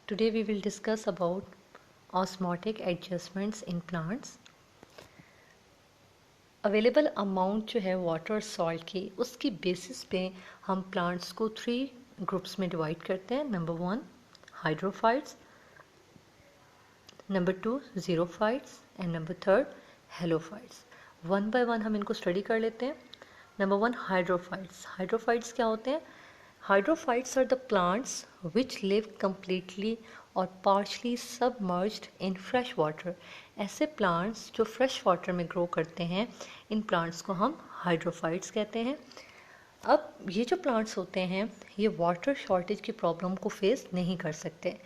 Today we will discuss about osmotic adjustments in plants. Available amount जो है water और salt की, उसकी बेसिस पे हम प्लांट्स को 3 ग्रुप्स में डिवाइड करते हैं. Number 1 hydrophytes, number 2 xerophytes and number 3 halophytes. One by one हम इनको स्टडी कर लेते हैं. Number 1 hydrophytes. हाइड्रोफाइट्स क्या होते हैं? Hydrophytes are the plants which live completely और partially submerged in fresh water. ऐसे प्लांट्स जो फ्रेश वाटर में ग्रो करते हैं, इन प्लांट्स को हम हाइड्रोफाइट्स कहते हैं. अब ये जो प्लांट्स होते हैं, ये वाटर शॉर्टेज की प्रॉब्लम को फेस नहीं कर सकते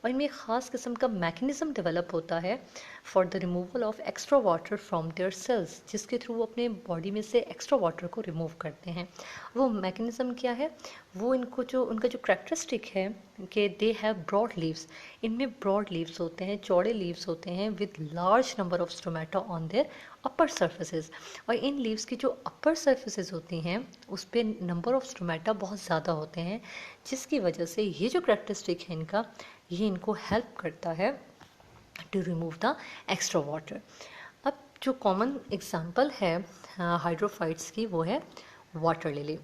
और इनमें एक ख़ास किस्म का मैकेनिज़्म डेवलप होता है for the removal of extra water from their cells, जिसके थ्रू वो अपने बॉडी में से एक्स्ट्रा वाटर को रिमूव करते हैं. वो मैकेनिज़्म क्या है? वो उनका जो करेक्टरिस्टिक है कि दे हैव ब्रॉड लीव्स. इनमें ब्रॉड लीव्स होते हैं, चौड़े लीव्स होते हैं with large number of stomata on their upper surfaces. और इन लीव्स की जो अपर सर्फेसेस होती हैं, उस पर नंबर ऑफ स्टोमेटा बहुत ज़्यादा होते हैं, जिसकी वजह से ये जो करेक्टरिस्टिक है इनका, ये इनको हेल्प करता है to remove the extra water. अब जो कॉमन एग्जांपल है हाइड्रोफाइट्स की, वो है वाटर लिली.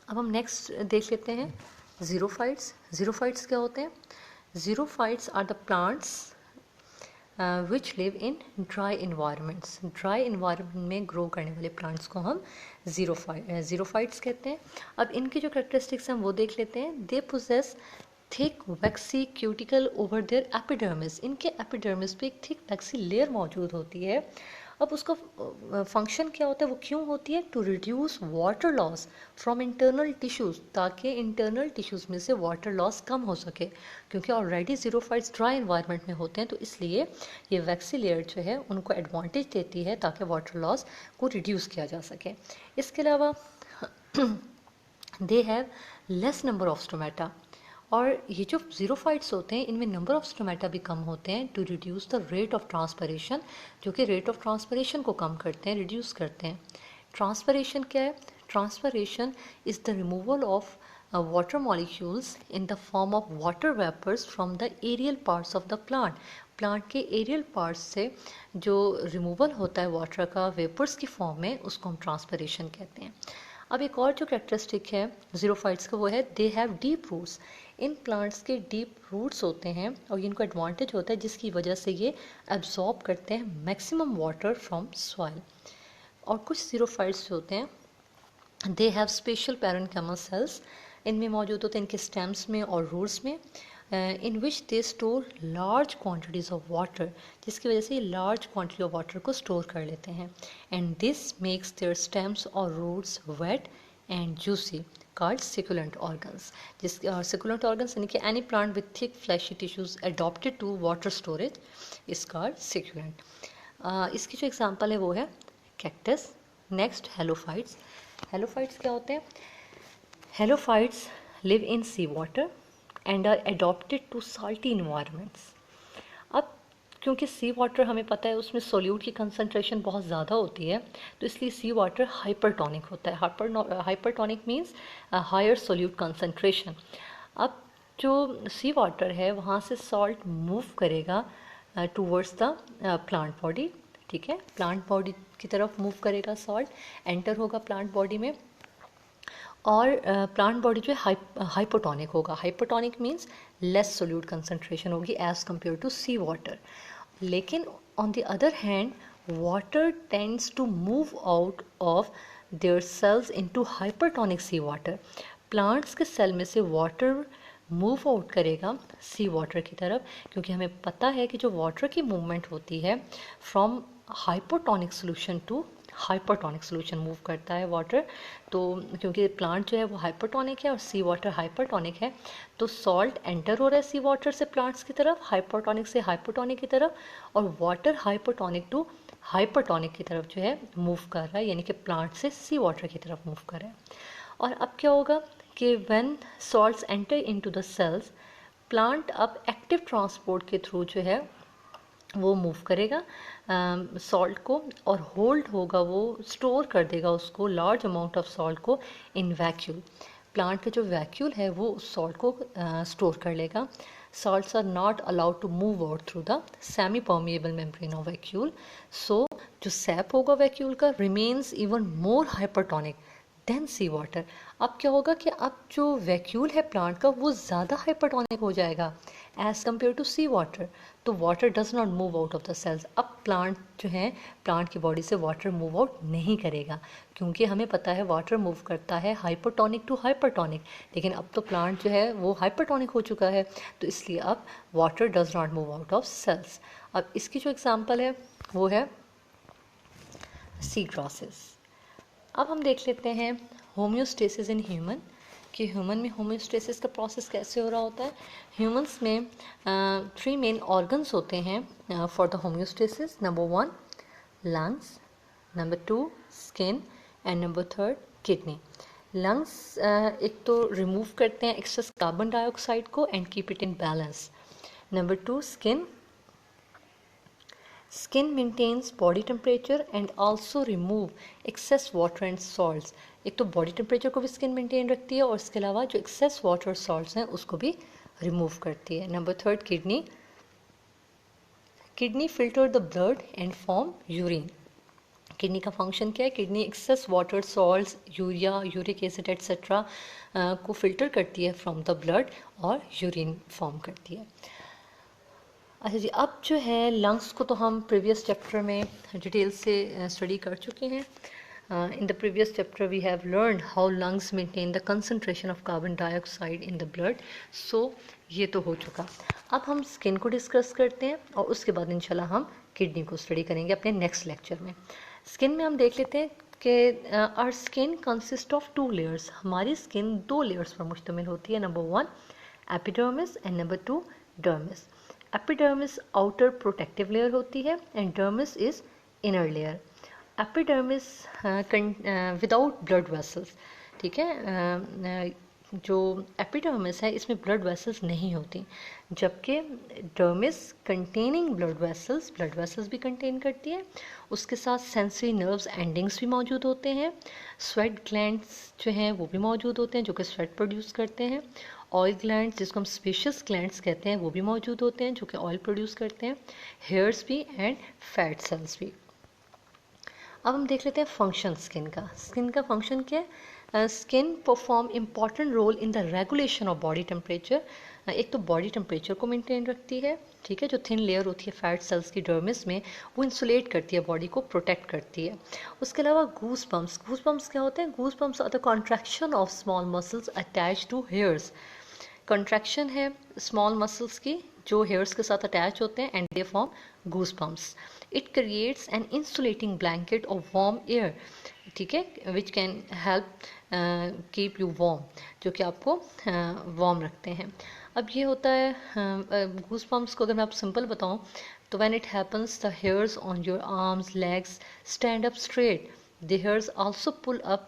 अब हम नेक्स्ट देख लेते हैं ज़ीरोफाइट्स. ज़ीरोफाइट्स क्या होते हैं? Xerophytes are the plants which live in dry environments. Dry environment में ग्रो करने वाले प्लांट्स को हम ज़ीरोफाइट्स कहते हैं. अब इनकी जो करेक्टरिस्टिक्स हैं वो देख लेते हैं. They possess thick waxy cuticle over their epidermis. इनके एपिडर्मिस पे एक थिक वैक्सी लेयर मौजूद होती है. अब उसका फंक्शन क्या होता है, वो क्यों होती है? To reduce water loss from internal tissues, ताकि इंटरनल टिश्यूज़ में से वाटर लॉस कम हो सके, क्योंकि ऑलरेडी ज़ीरोफाइट्स ड्राई इन्वायरमेंट में होते हैं. तो इसलिए ये वैक्सी लेयर जो है उनको एडवांटेज देती है ताकि वाटर लॉस को रिड्यूस किया जा सके. इसके अलावा they have less number of stomata. और ये जो ज़ीरोफाइट्स होते हैं, इनमें नंबर ऑफ स्टोमेटा भी कम होते हैं to reduce the rate of transpiration, जो कि रेट ऑफ ट्रांसपरेशन को कम करते हैं, रिड्यूस करते हैं. ट्रांसपरेशन क्या है? Transpiration is the removal of water molecules in the form of water vapours from the aerial parts of the plant. Plant के एरियल पार्ट्स से जो रिमूवल होता है वाटर का वेपर्स की फॉर्म में, उसको हम ट्रांसपरेशन कहते हैं. अब एक और जो कैरेक्टरिस्टिक है ज़ीरोफाइट्स का, वो है दे हैव डीप रूट्स. इन प्लांट्स के डीप रूट्स होते हैं और इनको एडवांटेज होता है, जिसकी वजह से ये एब्जॉर्ब करते हैं मैक्सिमम वाटर फ्रॉम सॉइल. और कुछ ज़ीरोफाइट्स जो होते हैं, they have special parenchymal cells. इनमें मौजूद होते हैं इनके स्टेम्स में और रूट्स में, in which they store large quantities of water, जिसकी वजह से ये लार्ज क्वांटिटी ऑफ वाटर को स्टोर कर लेते हैं. And this makes their stems और roots wet and juicy, called succulent organs. जिस सिकुलेंट ऑर्गन्स यानी कि any plant with thick fleshy tissues adapted to water storage is called succulent. इसकी जो एग्जांपल है वो है कैक्टस. Next halophytes. हेलोफाइट्स क्या होते हैं? Halophytes live in sea water and are adapted to salty environments. अब क्योंकि सी वाटर हमें पता है उसमें सोल्यूट की कंसनट्रेशन बहुत ज़्यादा होती है, तो इसलिए सी वाटर हाइपरटोनिक होता है. Hypertonic means higher solute concentration. अब जो सी वाटर है वहाँ से सॉल्ट मूव करेगा टूवर्ड्स द प्लांट बॉडी. ठीक है, प्लांट बॉडी की तरफ मूव करेगा, सॉल्ट एंटर होगा प्लांट बॉडी में, और प्लांट बॉडी जो है हाइपोटोनिक होगा. Hypotonic means less solute concentration होगी as compared to sea water. लेकिन on the other hand water tends to move out of their cells into hypertonic C water. Plants के cell में से water move out करेगा सी water की तरफ, क्योंकि हमें पता है कि जो वाटर की मूवमेंट होती है from hypotonic solution to hypertonic solution move करता है वाटर. तो क्योंकि प्लांट जो है वो हाइपरटोनिक है और सी वाटर हाइपरटोनिक है, तो सॉल्ट एंटर हो रहा है सी वाटर से प्लांट्स की तरफ, हाइपरटोनिक से हाइपोटोनिक की तरफ, और वाटर हाइपरटोनिक टू हाइपरटोनिक की तरफ जो है मूव कर रहा है, यानी कि प्लांट से सी वाटर की तरफ मूव कर रहा है. और अब क्या होगा कि when salts enter into the cells, plant अब एक्टिव ट्रांसपोर्ट के थ्रू जो है वो मूव करेगा सॉल्ट को, और होल्ड होगा, वो स्टोर कर देगा उसको, लार्ज अमाउंट ऑफ सॉल्ट को इन वैक्यूल. प्लांट का जो वैक्यूल है वो उस सॉल्ट को स्टोर कर लेगा. salts are not allowed to move out through the semi permeable membrane of vacuole, so जो सैप होगा वैक्यूल का remains even more hypertonic than sea water. अब क्या होगा कि अब जो वैक्यूल है प्लांट का वो ज़्यादा हाइपरटोनिक हो जाएगा as compared to sea water, तो water does not move out of the cells. अब प्लांट जो है, प्लांट की बॉडी से वाटर मूव आउट नहीं करेगा, क्योंकि हमें पता है वाटर मूव करता है हाइपरटोनिक टू हाइपरटोनिक, लेकिन अब तो प्लांट जो है वो हाइपरटोनिक हो चुका है, तो इसलिए अब water does not move out of cells. अब इसकी जो एग्जाम्पल है वो है सी ग्रासेस। अब हम देख लेते हैं होम्योस्टेसिस इन ह्यूमन, कि ह्यूमन में होम्योस्टेसिस का प्रोसेस कैसे हो रहा होता है। ह्यूमंस में 3 मेन ऑर्गन्स होते हैं for the homeostasis. Number 1 lungs, number 2 skin and number 3 kidney. Lungs एक तो रिमूव करते हैं एक्सेस कार्बन डाइऑक्साइड को and keep it in balance. Number 2 skin, Skin maintains body temperature and also remove excess water and salts। एक तो body temperature को भी skin maintain रखती है और इसके अलावा जो एक्सेस वाटर और सॉल्ट्स हैं उसको भी रिमूव करती है। Number 3 kidney, kidney filter the blood and form urine. Kidney का फंक्शन क्या है? Kidney access water, salts, urea, uric acid etcetera को फिल्टर करती है फ्रॉम द ब्लड और यूरिन फॉर्म करती है। अच्छा जी, अब जो है लंग्स को तो हम प्रीवियस चैप्टर में डिटेल से स्टडी कर चुके हैं। In the previous chapter we have learn how lungs maintain the concentration of carbon dioxide in the blood, so ये तो हो चुका। अब हम स्किन को डिस्कस करते हैं और उसके बाद इंशाल्लाह हम किडनी को स्टडी करेंगे अपने नेक्स्ट लेक्चर में। स्किन में हम देख लेते हैं कि our skin consist of 2 layers. हमारी स्किन 2 लेयर्स पर मुश्तमिल होती है। Number 1 epidermis and number 2 dermis. Epidermis outer protective layer होती है and dermis is inner layer. Epidermis without blood vessels, ठीक है, जो एपिडर्मिस है इसमें ब्लड वेसल्स नहीं होती, जबकि डर्मिस कंटेनिंग ब्लड वेसल्स भी कंटेन करती है। उसके साथ सेंसरी नर्व्स एंडिंग्स भी मौजूद होते हैं। स्वेट ग्लैंड्स जो हैं वो भी मौजूद होते हैं जो कि स्वेट प्रोड्यूस करते हैं। ऑयल ग्लैंड्स जिसको हम स्पेशियस ग्लैंड्स कहते हैं वो भी मौजूद होते हैं जो कि ऑयल प्रोड्यूस करते हैं। हेयर्स भी एंड फैट सेल्स भी। अब हम देख लेते हैं फंक्शन स्किन का। स्किन का फंक्शन क्या है? Skin perform important role in the regulation of body temperature. एक तो बॉडी टेम्परेचर को मेंटेन रखती है, ठीक है, जो थिन लेयर होती है फैट सेल्स की डर्मिस में वो इंसुलेट करती है, बॉडी को प्रोटेक्ट करती है। उसके अलावा गूस बम्प्स क्या होते हैं? Goose bumps are the contraction of small muscles attach to hairs. Contraction है स्मॉल मसल्स की जो हेयर्स के साथ अटैच होते हैं and they form goose bumps. It creates an insulating blanket of warm air, ठीक है, which can help keep you warm, जो कि आपको वार्म रखते हैं। अब ये होता है गूस बम्प्स को अगर मैं आप सिंपल बताऊँ तो when it happens the hairs on your arms legs stand up straight, the hairs also pull up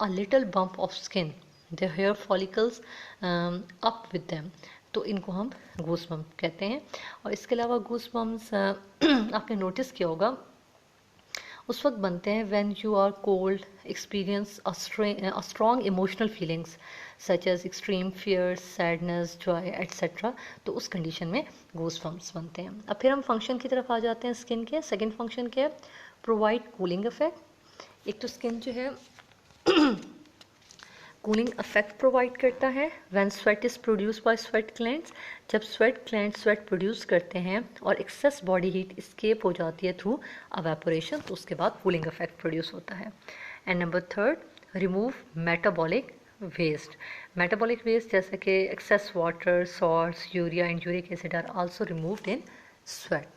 a little bump of skin, the hair follicles up with them, तो इनको हम goose bump कहते हैं। और इसके अलावा गूस बम्प्स आपने notice किया होगा उस वक्त बनते हैं when you are cold, experience a strong emotional feelings such as extreme fear, sadness, joy etcetera, तो उस कंडीशन में गूस बम्प्स बनते हैं। अब फिर हम फंक्शन की तरफ आ जाते हैं स्किन के। सेकेंड फंक्शन क्या है? Provide cooling effect. एक तो स्किन जो है कूलिंग इफेक्ट प्रोवाइड करता है when sweat is produce by sweat glands. जब स्वेट ग्लैंड्स स्वेट प्रोड्यूस करते हैं और एक्सेस बॉडी हीट एस्केप हो जाती है थ्रू अवेपोरेशन, तो उसके बाद कूलिंग इफेक्ट प्रोड्यूस होता है। And number 3 remove metabolic waste. Metabolic waste जैसे कि excess water, salts, urea and uric acid are also removed in sweat.